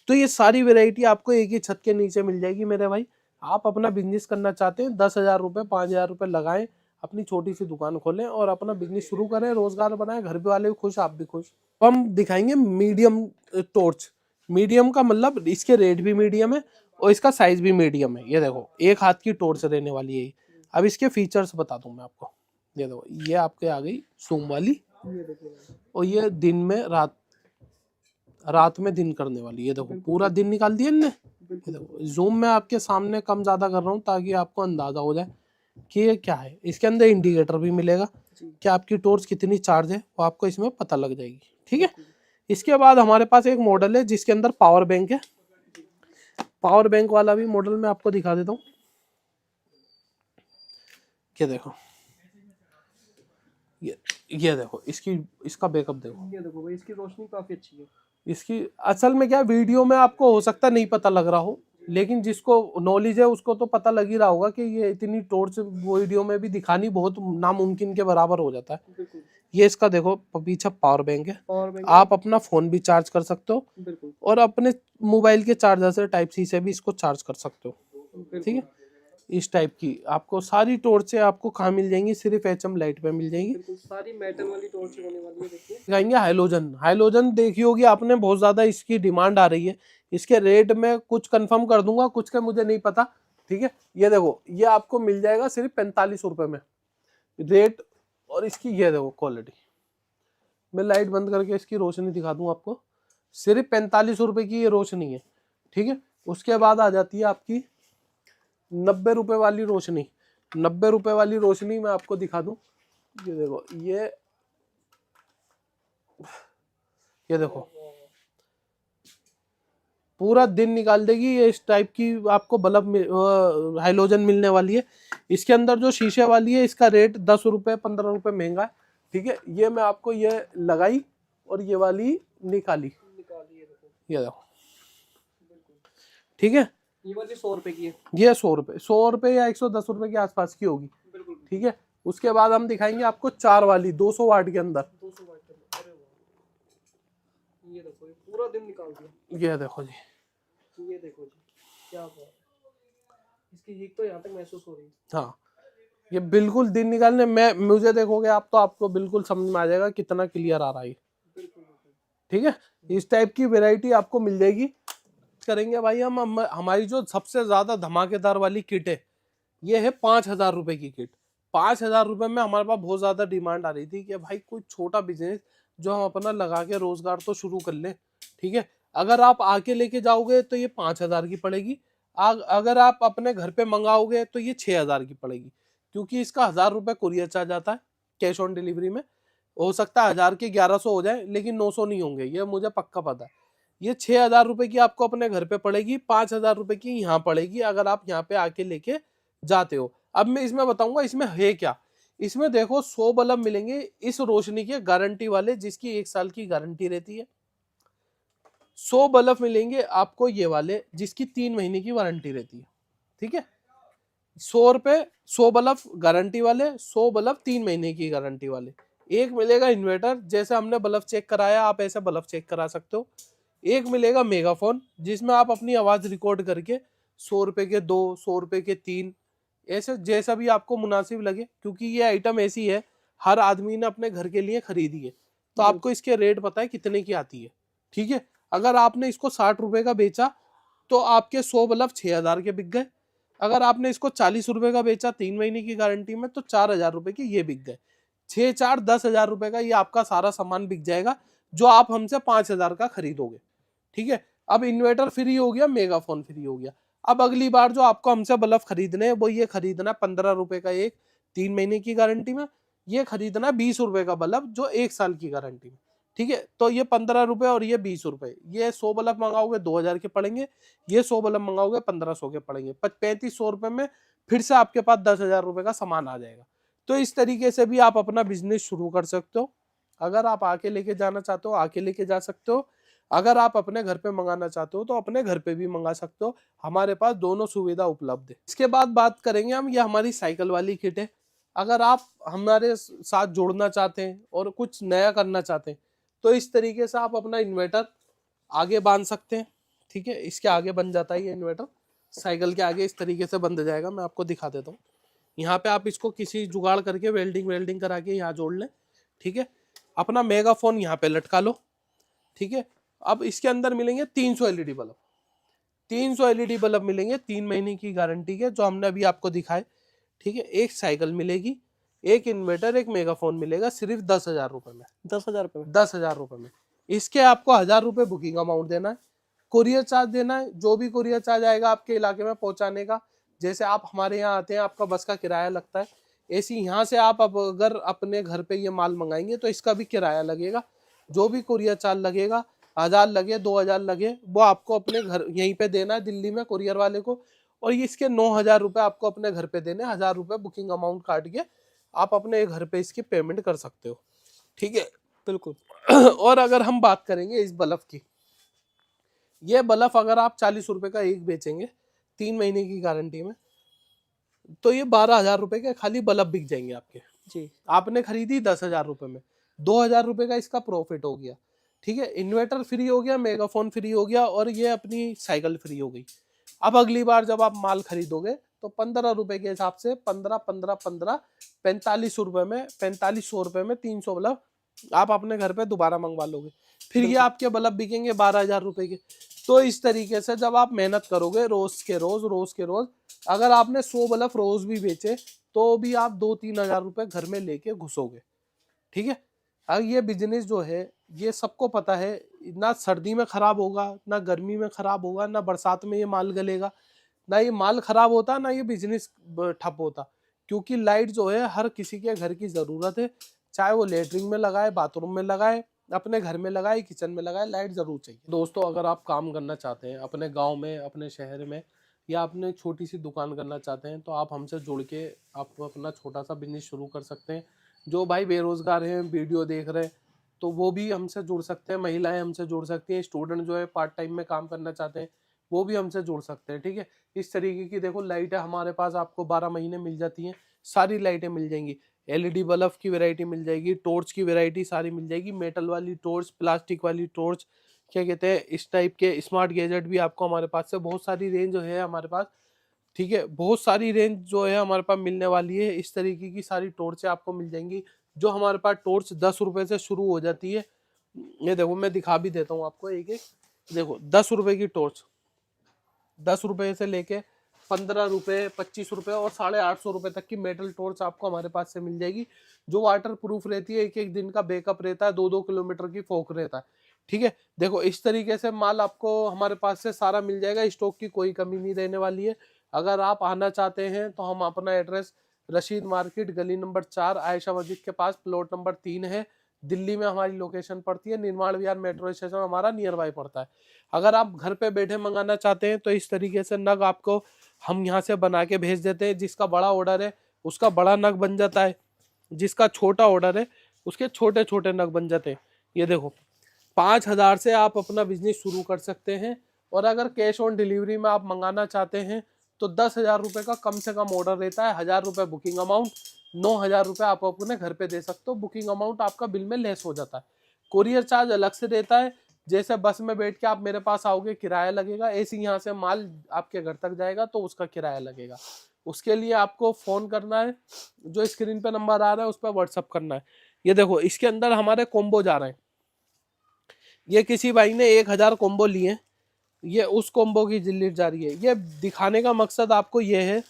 Speaker 1: तो ये सारी वैरायटी आपको एक ही छत के नीचे मिल जाएगी मेरे भाई। आप अपना बिजनेस करना चाहते हैं, 10,000 रुपये 5,000 रुपये लगाएं, अपनी छोटी सी दुकान खोलें और अपना बिजनेस शुरू करें, रोजगार बनाएं, घर पे वाले भी खुश, आप भी खुश। तो हम दिखाएंगे मीडियम टॉर्च। मीडियम का मतलब इसके रेट भी मीडियम है और इसका साइज भी मीडियम है। ये देखो 1 हाथ की टॉर्च रहने वाली है। अब इसके फीचर्स बता दूं मैं आपको। ये देखो, ये आपके आ गई जूम वाली,
Speaker 2: ये देखो भाई,
Speaker 1: और ये दिन में रात में दिन करने वाली। ये देखो पूरा दिन निकाल दिया इनने। ये
Speaker 2: बिल्कुल
Speaker 1: देखो जूम में आपके सामने कम ज्यादा कर रहा हूँ ताकि आपको अंदाजा हो जाए कि ये क्या है। इसके अंदर इंडिकेटर भी मिलेगा
Speaker 2: जी
Speaker 1: कि आपकी टॉर्च कितनी चार्ज है, वो आपको इसमें पता लग जाएगी। ठीक है, इसके बाद हमारे पास एक मॉडल है जिसके अंदर पावर बैंक है। पावर बैंक वाला भी मॉडल मैं आपको दिखा देता हूँ। ये देखो, ये देखो, इसका बैकअप देखो।
Speaker 2: ये देखो भाई, इसकी रोशनी काफी अच्छी है।
Speaker 1: इसकी असल में क्या, वीडियो में आपको हो सकता नहीं पता लग रहा हो, लेकिन जिसको नॉलेज है उसको तो पता लग ही रहा होगा कि ये इतनी टॉर्च वीडियो में भी दिखानी बहुत नामुमकिन के बराबर हो जाता है।
Speaker 2: बिल्कुल।
Speaker 1: ये इसका देखो पीछे पावर बैंक है,
Speaker 2: पावर बैंक
Speaker 1: आप अपना फोन भी चार्ज कर सकते हो
Speaker 2: बिल्कुल
Speaker 1: और अपने मोबाइल के चार्जर से टाइप सी से भी इसको चार्ज कर सकते हो।
Speaker 2: बिल्कुल।
Speaker 1: ठीक है, इस टाइप की आपको सारी टॉर्चें आपको कहाँ मिल जाएंगी, सिर्फ एचएम लाइट पे मिल जाएंगी।
Speaker 2: बिल्कुल सारी मेटल वाली टॉर्च होने वाली है। देखिए
Speaker 1: दिखाएंगे हाइलोजन। हाइलोजन देखी होगी आपने, बहुत ज्यादा इसकी डिमांड आ रही है। इसके रेट में कुछ कंफर्म कर दूंगा, कुछ का मुझे नहीं पता। ठीक है, ये देखो, ये आपको मिल जाएगा सिर्फ 45 रुपए में रेट। और इसकी ये देखो क्वालिटी, मैं लाइट बंद करके इसकी रोशनी दिखा दूं आपको। सिर्फ 45 रुपए की ये रोशनी है। ठीक है, उसके बाद आ जाती है आपकी 90 रुपए वाली रोशनी। 90 रुपए वाली रोशनी मैं आपको दिखा दूं। ये देखो, ये देखो, पूरा दिन निकाल देगी ये। इस टाइप की आपको बल्ब हाइलोजन मिलने वाली है। इसके अंदर जो शीशे वाली है, इसका रेट 10 रुपए 15 रुपए महंगा है। ठीक है, ये मैं आपको ये लगाई और ये वाली निकाली। ये देखो, ठीक है,
Speaker 2: ये वाली 100 रुपए की है।
Speaker 1: ये 100 रुपए या 110 रुपए के आसपास की होगी।
Speaker 2: बिल्कुल।
Speaker 1: ठीक है, उसके बाद हम दिखाएंगे आपको 4 वाली 200 वाट के अंदर।
Speaker 2: 200 वाट का। अरे वाह, ये देखो, ये पूरा दिन निकाल दिया।
Speaker 1: ये देखो जी,
Speaker 2: ये देखो जी, क्या बात है। इसकी हीट तो यहाँ तक महसूस हो रही है।
Speaker 1: हाँ, ये बिल्कुल दिन निकालने में, मुझे देखोगे आप तो आपको बिल्कुल समझ में आ जाएगा कितना क्लियर आ रहा है।
Speaker 2: बिल्कुल।
Speaker 1: ठीक है, इस टाइप की वैरायटी आपको मिल जाएगी। करेंगे भाई हम हमारी जो सबसे ज्यादा धमाकेदार वाली किट है, ये है 5,000 रुपए की किट। 5,000 रुपए में हमारे पास बहुत ज्यादा डिमांड आ रही थी कि भाई कोई छोटा बिजनेस जो हम अपना लगा के रोजगार तो शुरू कर ले। ठीक है, अगर आप आके लेके जाओगे तो ये 5,000 की पड़ेगी। अगर आप अपने घर पे मंगाओगे तो ये 6,000 की पड़ेगी, क्योंकि इसका 1,000 रुपए कुरियर चार्ज आता है कैश ऑन डिलीवरी में। हो सकता है 1,000 के 1,100 हो जाए, लेकिन 900 नहीं होंगे, ये मुझे पक्का पता है। ये 6,000 रुपए की आपको अपने घर पे पड़ेगी, 5,000 रुपए की यहाँ पड़ेगी अगर आप यहाँ पे आके लेके जाते हो। अब मैं इसमें बताऊंगा इसमें है क्या। इसमें देखो 100 बल्ब मिलेंगे इस रोशनी के गारंटी वाले, जिसकी 1 साल की गारंटी रहती है। 100 बल्ब मिलेंगे आपको ये वाले, जिसकी 3 महीने की वारंटी रहती है। ठीक है, 100 रुपए 100 बल्ब गारंटी वाले, 100 बल्ब 3 महीने की गारंटी वाले। एक मिलेगा इन्वर्टर, जैसे हमने बल्ब चेक कराया आप ऐसे बल्ब चेक करा सकते हो। एक मिलेगा मेगाफोन, जिसमें आप अपनी आवाज रिकॉर्ड करके 100 रुपए के 2, 100 रुपए के 3, ऐसे जैसा भी आपको मुनासिब लगे, क्योंकि ये आइटम ऐसी है हर आदमी ने अपने घर के लिए खरीदी है, तो आपको इसके रेट पता है कितने की आती है। ठीक है, अगर आपने इसको 60 रुपए का बेचा तो आपके 100 बल्ब 6,000 के बिक गए। अगर आपने इसको 40 रुपए का बेचा 3 महीने की गारंटी में, तो 4,000 रुपए के ये बिक गए। 6 4 10,000 रुपए का ये आपका सारा सामान बिक जाएगा, जो आप हमसे 5,000 का खरीदोगे। ठीक है, अब इन्वर्टर फ्री हो गया, मेगाफोन फ्री हो गया। अब अगली बार जो आपको हमसे बल्ब खरीदने हैं, वो ये खरीदना 15 रुपए का एक 3 महीने की गारंटी में, ये खरीदना 20 रुपए का बल्ब जो 1 साल की गारंटी में। ठीक है, तो ये 15 रुपए और ये 20 रुपए, ये 100 बल्ब मंगाओगे 2,000 के पड़ेंगे, ये 100 बल्ब मंगाओगे 1,500 के पड़ेंगे। 3,500 रुपए में फिर से आपके पास 10,000 रुपए का सामान आ जाएगा। तो इस तरीके से भी आप अपना बिजनेस शुरू कर सकते हो। अगर आप आके लेके जाना चाहते हो आके लेके जा सकते हो, अगर आप अपने घर पे मंगाना चाहते हो तो अपने घर पे भी मंगा सकते हो। हमारे पास दोनों सुविधा उपलब्ध है। इसके बाद बात करेंगे हम, ये हमारी साइकिल वाली किट है। अगर आप हमारे साथ जोड़ना चाहते हैं और कुछ नया करना चाहते हैं, तो इस तरीके से आप अपना इन्वर्टर आगे बांध सकते हैं। ठीक है, इसके आगे बन जाता है ये इन्वर्टर, साइकिल के आगे इस तरीके से बंध जाएगा। मैं आपको दिखा देता हूँ। यहाँ पे आप इसको किसी जुगाड़ करके वेल्डिंग करा के यहाँ जोड़ लें। ठीक है, अपना मेगाफोन यहाँ पे लटका लो। ठीक है, अब इसके अंदर मिलेंगे 300 एलईडी बल्ब। 300 एलईडी बल्ब मिलेंगे 3 महीने की गारंटी के, जो हमने अभी आपको दिखाए। ठीक है, एक साइकिल मिलेगी, एक इन्वर्टर, एक मेगाफोन मिलेगा, सिर्फ 10,000 रुपए में।
Speaker 2: 10,000 रुपए में?
Speaker 1: 10,000 रुपए में। इसके आपको 1,000 रुपए बुकिंग अमाउंट देना है, कुरियर चार्ज देना है। जो भी कुरियर चार्ज आएगा आपके इलाके में पहुंचाने का, जैसे आप हमारे यहाँ आते हैं आपका बस का किराया लगता है, ऐसी यहाँ से आप अगर अपने घर पे ये माल मंगाएंगे तो इसका भी किराया लगेगा। जो भी कुरियर चार्ज लगेगा, 1,000 लगे 2,000 लगे, वो आपको अपने घर यहीं पे देना है दिल्ली में कुरियर वाले को। और ये इसके 9,000 रुपये आपको अपने घर पे देने, 1,000 रुपये बुकिंग अमाउंट काट के आप अपने घर पे इसकी पेमेंट कर सकते हो, ठीक है।
Speaker 2: बिल्कुल।
Speaker 1: और अगर हम बात करेंगे इस बल्ब की, ये बल्ब अगर आप 40 रुपए का एक बेचेंगे 3 महीने की गारंटी में, तो ये 12,000 रुपए के खाली बल्ब बिक जाएंगे आपके।
Speaker 2: जी।
Speaker 1: आपने खरीदी 10,000 रुपए में, 2,000 रुपए का इसका प्रॉफिट हो गया, ठीक है। इन्वर्टर फ्री हो गया, मेगाफोन फ्री हो गया, और ये अपनी साइकिल फ्री हो गई। अब अगली बार जब आप माल खरीदोगे तो 15 रुपए के हिसाब से 15 15 15 45 रुपए में, 4500 रुपए में 300 बल्ब आप अपने घर पे दोबारा मंगवा लोगे। फिर ये आपके बल्ब बिकेंगे 12,000 रुपए के। तो इस तरीके से जब आप मेहनत करोगे रोज के रोज, अगर आपने 100 बल्ब रोज भी बेचे तो भी आप 2-3 हजार रुपए घर में लेके घुसोगे, ठीक है। अब ये बिजनेस जो है ये सबको पता है, ना सर्दी में खराब होगा, ना गर्मी में खराब होगा, ना बरसात में ये माल गलेगा, ना ये माल खराब होता, ना ये बिजनेस ठप होता। क्योंकि लाइट जो है हर किसी के घर की जरूरत है, चाहे वो लेटरिन में लगाए, बाथरूम में लगाए, अपने घर में लगाए, किचन में लगाए, लाइट जरूर चाहिए। दोस्तों, अगर आप काम करना चाहते हैं अपने गांव में, अपने शहर में, या अपने छोटी सी दुकान करना चाहते हैं, तो आप हमसे जुड़ के आप अपना छोटा सा बिजनेस शुरू कर सकते हैं। जो भाई बेरोजगार हैं, वीडियो देख रहे हैं, तो वो भी हमसे जुड़ सकते हैं, महिलाएं हमसे जुड़ सकती हैं, स्टूडेंट जो है पार्ट टाइम में काम करना चाहते हैं वो भी हमसे जुड़ सकते हैं, ठीक है। इस तरीके की देखो लाइटें हमारे पास आपको 12 महीने मिल जाती हैं, सारी लाइटें मिल जाएंगी। एलईडी बल्ब की वैरायटी मिल जाएगी, टॉर्च की वैरायटी सारी मिल जाएगी, मेटल वाली टॉर्च, प्लास्टिक वाली टॉर्च, क्या कहते हैं, इस टाइप के स्मार्ट गैजेट भी आपको हमारे पास से बहुत सारी रेंज जो है हमारे पास, ठीक है, बहुत सारी रेंज जो है हमारे पास मिलने वाली है। इस तरीके की सारी टॉर्चें आपको मिल जाएंगी। जो हमारे पास टॉर्च 10 रुपए से शुरू हो जाती है, ये देखो मैं दिखा भी देता हूँ आपको एक एक। देखो 10 रुपए की टॉर्च, 10 रुपए से लेके 15 रुपए, 25 रुपए और 850 रुपए तक की मेटल टॉर्च आपको हमारे पास से मिल जाएगी, जो वाटर प्रूफ रहती है, एक एक दिन का बैकअप रहता है, 2-2 किलोमीटर की फोक रहता है, ठीक है। देखो इस तरीके से माल आपको हमारे पास से सारा मिल जाएगा, स्टॉक की कोई कमी नहीं रहने वाली है। अगर आप आना चाहते हैं तो हम अपना एड्रेस रशीद मार्केट, गली नंबर 4, आयशा मस्जिद के पास, प्लॉट नंबर 3 है, दिल्ली में हमारी लोकेशन पड़ती है। निर्माण विहार मेट्रो स्टेशन हमारा नियर बाय पड़ता है। अगर आप घर पे बैठे मंगाना चाहते हैं तो इस तरीके से नग आपको हम यहाँ से बना के भेज देते हैं। जिसका बड़ा ऑर्डर है उसका बड़ा नग बन जाता है, जिसका छोटा ऑर्डर है उसके छोटे छोटे नग बन जाते हैं। ये देखो 5,000 से आप अपना बिजनेस शुरू कर सकते हैं। और अगर कैश ऑन डिलीवरी में आप मंगाना चाहते हैं तो 10,000 रुपये का कम से कम ऑर्डर रहता है, 1,000 रुपये बुकिंग अमाउंट, 9,000 रुपये आप अपने घर पे दे सकते हो। बुकिंग अमाउंट आपका बिल में लेस हो जाता है। कोरियर चार्ज अलग से देता है, जैसे बस में बैठ के आप मेरे पास आओगे किराया लगेगा, ऐसे यहाँ से माल आपके घर तक जाएगा तो उसका किराया लगेगा। उसके लिए आपको फोन करना है, जो स्क्रीन पे नंबर आ रहा है उस पर व्हाट्सअप करना है। ये देखो इसके अंदर हमारे कॉम्बो जा रहे हैं, ये किसी भाई ने 1,000 कॉम्बो लिए, ये उस कॉम्बो की जिल्लिट जा रही है। ये दिखाने का मकसद आपको ये है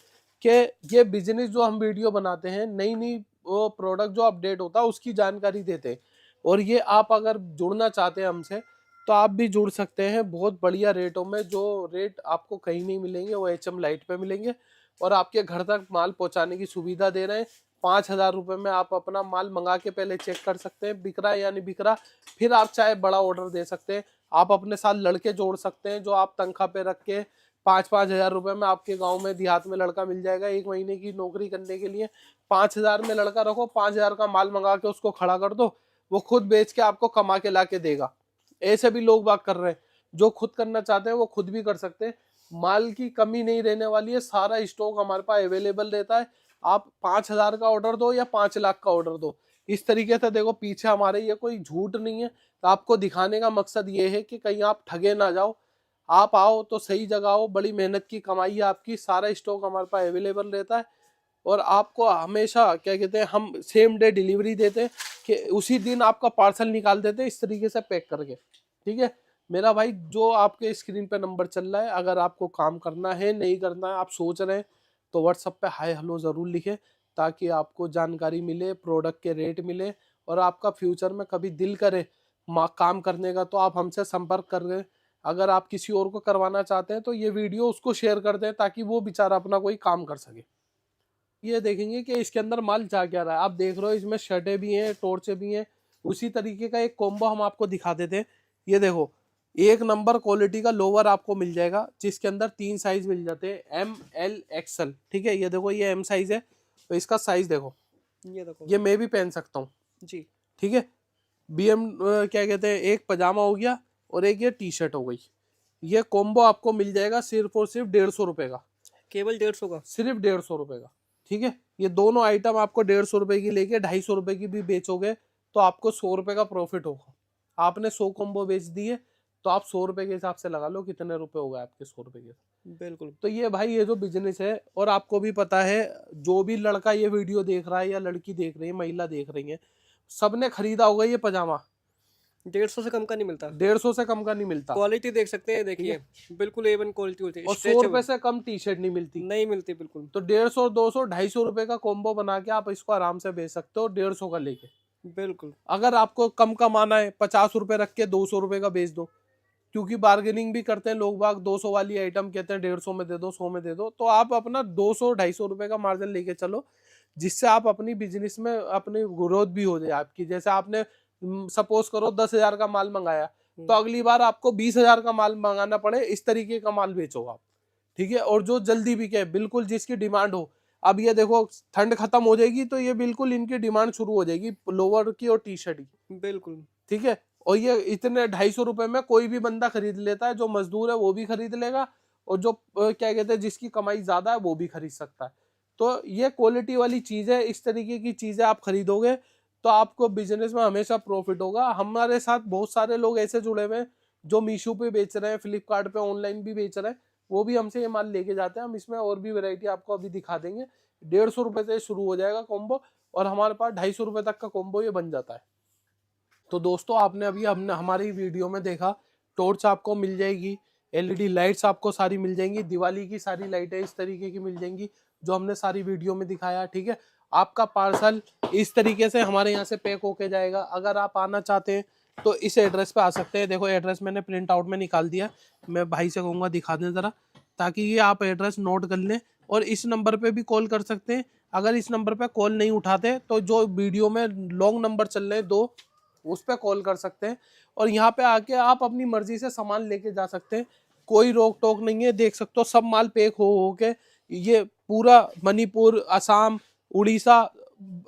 Speaker 1: कि ये बिजनेस जो हम वीडियो बनाते हैं, नई नई वो प्रोडक्ट जो अपडेट होता है उसकी जानकारी देते हैं। और ये आप अगर जुड़ना चाहते हैं हमसे तो आप भी जुड़ सकते हैं बहुत बढ़िया रेटों में। जो रेट आपको कहीं नहीं मिलेंगे वो HM लाइट पे मिलेंगे, और आपके घर तक माल पहुंचाने की सुविधा दे रहे हैं। 5,000 रुपये में आप अपना माल मंगा के पहले चेक कर सकते हैं बिक रहा है या नहीं बिक रहा, फिर आप चाहे बड़ा ऑर्डर दे सकते हैं। आप अपने साथ लड़के जोड़ सकते हैं जो आप तनख्वाह पे रख के 5-5 हजार रुपये में आपके गांव में देहात में लड़का मिल जाएगा 1 महीने की नौकरी करने के लिए। 5,000 में लड़का रखो, 5,000 का माल मंगा के उसको खड़ा कर दो, वो खुद बेच के आपको कमा के ला के देगा। ऐसे भी लोग बात कर रहे हैं, जो खुद करना चाहते हैं वो खुद भी कर सकते हैं। माल की कमी नहीं रहने वाली है, सारा स्टॉक हमारे पास अवेलेबल रहता है। आप 5,000 का ऑर्डर दो या 5 लाख का ऑर्डर दो, इस तरीके से देखो पीछे हमारे ये कोई झूठ नहीं है। तो आपको दिखाने का मकसद ये है कि कहीं आप ठगे ना जाओ। आप आओ तो सही जगह आओ, बड़ी मेहनत की कमाई है आपकी, सारा स्टॉक हमारे पास अवेलेबल रहता है। और आपको हमेशा क्या कहते हैं, हम सेम डे डिलीवरी देते हैं कि उसी दिन आपका पार्सल निकाल देते हैं इस तरीके से पैक करके, ठीक है मेरा भाई। जो आपके स्क्रीन पे नंबर चल रहा है, अगर आपको काम करना है, नहीं करना है, आप सोच रहे हैं, तो व्हाट्सएप पे हाय हेलो ज़रूर लिखें, ताकि आपको जानकारी मिले, प्रोडक्ट के रेट मिले, और आपका फ्यूचर में कभी दिल करे काम करने का तो आप हमसे संपर्क कर रहे हैं। अगर आप किसी और को करवाना चाहते हैं तो ये वीडियो उसको शेयर कर दें, ताकि वो बेचारा अपना कोई काम कर सके। ये देखेंगे कि इसके अंदर माल जा क्या रहा है। आप देख रहे हो इसमें शर्टें भी हैं, टॉर्चें भी हैं। उसी तरीके का एक कॉम्बो हम आपको दिखा देते हैं। ये देखो एक नंबर क्वालिटी का लोवर आपको मिल जाएगा, जिसके अंदर 3 साइज मिल जाते हैं, एम एल एक्सएल। ठीक है, ये देखो ये एम साइज है, तो इसका साइज देखो,
Speaker 2: ये देखो
Speaker 1: ये मैं भी पहन सकता हूँ।
Speaker 2: जी।
Speaker 1: ठीक है, क्या कहते हैं, एक पजामा हो गया और एक ये टी शर्ट हो गई। ये कॉम्बो आपको मिल जाएगा सिर्फ और सिर्फ 150 रुपए का,
Speaker 2: केवल 150 का,
Speaker 1: सिर्फ 150 रुपए का। ठीक है, ये दोनों आइटम आपको 150 रुपए की लेके 250 रुपए की भी बेचोगे तो आपको 100 रुपए का प्रॉफिट होगा। आपने 100 कॉम्बो बेच दिए तो आप 100 रुपए के हिसाब से लगा लो कितने रुपए हो गए आपके 100 रुपए के।
Speaker 2: बिल्कुल।
Speaker 1: तो ये भाई ये जो बिजनेस है, और आपको भी पता है जो भी लड़का ये वीडियो देख रहा है या लड़की देख रही है, महिला देख रही है, सबने खरीदा होगा ये पजामा।
Speaker 2: 150 से कम का नहीं मिलता,
Speaker 1: 150 से कम का नहीं मिलता,
Speaker 2: क्वालिटी देख सकते हैं, देखिए बिल्कुल A1 क्वालिटी होती है,
Speaker 1: और 100 रुपए से कम टी शर्ट नहीं मिलती।
Speaker 2: नहीं मिलती बिल्कुल।
Speaker 1: तो 150, 200, 250 रुपए का कॉम्बो बना के आप इसको आराम से बेच सकते हो 150 का लेके।
Speaker 2: बिल्कुल।
Speaker 1: अगर आपको कम कमाना है 50 रुपए रख के 200 रुपए का बेच दो, क्योंकि बार्गेनिंग भी करते हैं लोग बाग, 200 वाली आइटम कहते हैं 150 में दे दो, 100 में दे दो, तो आप अपना 200, 250 रुपए का मार्जिन लेके चलो, जिससे आप अपनी बिजनेस में अपनी ग्रोथ भी हो जाए आपकी। जैसे आपने सपोज करो 10,000 का माल मंगाया, तो अगली बार आपको 20,000 का माल मंगाना पड़े, इस तरीके का माल बेचो आप। ठीक है, और जो जल्दी बिके, बिल्कुल जिसकी डिमांड हो। अब ये देखो ठंड खत्म हो जाएगी तो ये बिल्कुल इनकी डिमांड शुरू हो जाएगी लोअर की और टी शर्ट की।
Speaker 2: बिल्कुल।
Speaker 1: ठीक है, और ये इतने 250 रुपए में कोई भी बंदा खरीद लेता है, जो मजदूर है वो भी खरीद लेगा, और जो क्या कहते हैं जिसकी कमाई ज्यादा है वो भी खरीद सकता है। तो ये क्वालिटी वाली चीज है, इस तरीके की चीजें आप खरीदोगे तो आपको बिजनेस में हमेशा प्रॉफिट होगा। हमारे साथ बहुत सारे लोग ऐसे जुड़े हुए हैं जो मीशो पे बेच रहे हैं, फ्लिपकार्ट पे ऑनलाइन भी बेच रहे हैं, वो भी हमसे ये माल लेके जाते हैं। हम इसमें और भी वैरायटी आपको अभी दिखा देंगे। 150 रुपए से शुरू हो जाएगा कॉम्बो, और हमारे पास 250 रुपए तक का कॉम्बो ये बन जाता है। तो दोस्तों आपने अभी हमने हमारी वीडियो में देखा, टॉर्च आपको मिल जाएगी, एलईडी लाइट्स आपको सारी मिल जाएंगी, दिवाली की सारी लाइटें इस तरीके की मिल जाएंगी जो हमने सारी वीडियो में दिखाया। ठीक है, आपका पार्सल इस तरीके से हमारे यहाँ से पैक होके जाएगा। अगर आप आना चाहते हैं तो इस एड्रेस पे आ सकते हैं। देखो एड्रेस मैंने प्रिंट आउट में निकाल दिया, मैं भाई से कहूँगा दिखा दें ज़रा, ताकि ये आप एड्रेस नोट कर लें। और इस नंबर पे भी कॉल कर सकते हैं। अगर इस नंबर पे कॉल नहीं उठाते तो जो वीडियो में लॉन्ग नंबर चल रहे हैं 2, उस पर कॉल कर सकते हैं, और यहाँ पे आके आप अपनी मर्जी से सामान लेके जा सकते हैं। कोई रोक टोक नहीं है। देख सकते हो सब माल पैक हो के ये पूरा मणिपुर, असम, उड़ीसा,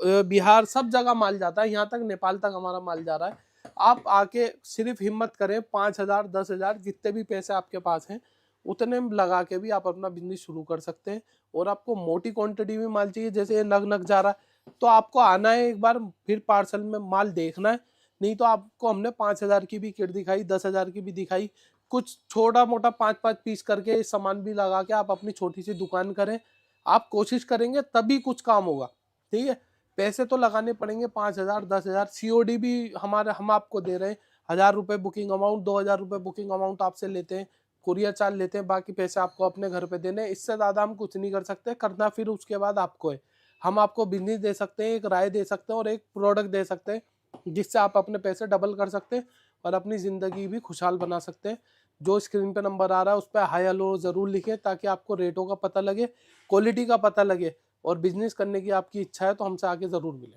Speaker 1: बिहार सब जगह माल जाता है, यहाँ तक नेपाल तक हमारा माल जा रहा है। आप आके सिर्फ हिम्मत करें, 5,000, 10,000 जितने भी पैसे आपके पास हैं उतने लगा के भी आप अपना बिजनेस शुरू कर सकते हैं। और आपको मोटी क्वांटिटी में माल चाहिए, जैसे ये नग नग जा रहा है, तो आपको आना है एक बार, फिर पार्सल में माल देखना है। नहीं तो आपको हमने 5,000 की भी किट दिखाई, 10,000 की भी दिखाई, कुछ छोटा मोटा 5-5 पीस करके इस सामान भी लगा के आप अपनी छोटी सी दुकान करें। आप कोशिश करेंगे तभी कुछ काम होगा। ठीक है, पैसे तो लगाने पड़ेंगे 5,000, 10,000। सीओडी भी हम आपको दे रहे हैं, 1,000 रुपए बुकिंग अमाउंट, 2,000 रुपए बुकिंग अमाउंट आपसे लेते हैं, कुरियर चार्ज लेते हैं, बाकी पैसे आपको अपने घर पे देने। इससे ज्यादा हम कुछ नहीं कर सकते, करना फिर उसके बाद आपको है। हम आपको बिजनेस दे सकते हैं, एक राय दे सकते हैं और एक प्रोडक्ट दे सकते हैं, जिससे आप अपने पैसे डबल कर सकते हैं और अपनी ज़िंदगी भी खुशहाल बना सकते हैं। जो स्क्रीन पे नंबर आ रहा है उस पर हाई हेलो ज़रूर लिखें, ताकि आपको रेटों का पता लगे, क्वालिटी का पता लगे, और बिजनेस करने की आपकी इच्छा है तो हमसे आके ज़रूर मिले।